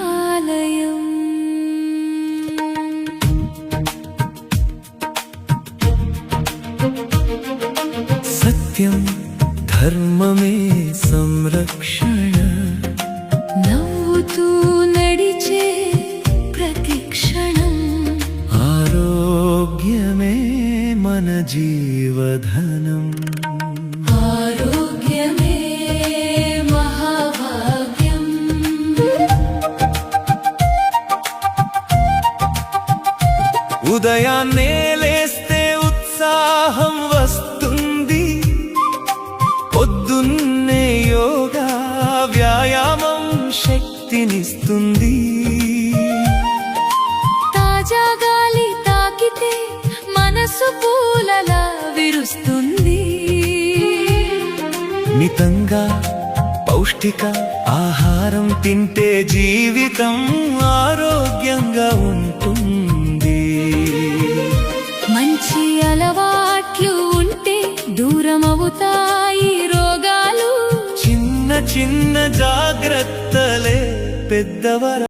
ఆలయం. సత్యం ధర్మమే సంరక్షణ, నవ్వుతూ నడిచే ప్రతి క్షణం. ఆరోగ్యమే మన జీవధనం. ఆరోగ్యమే మహాభాగ్యం. ఉదయాన్నే లేస్తే ఉత్సాహం వస్తుంది, పొద్దున్నే యోగా వ్యాయామం శక్తినిస్తుంది. తాజా గాలి తాకితే మనసు పూలలా విరుస్తుంది. మితంగా పౌష్టిక ఆహారం తింటే జీవితం ఆరోగ్యంగా ఉంటుంది. మంచి అలవాట్లు ఉంటే దూరమవుతాయి రోగాలు. చిన్న చిన్న జాగ్రత్తలే పెద్దవర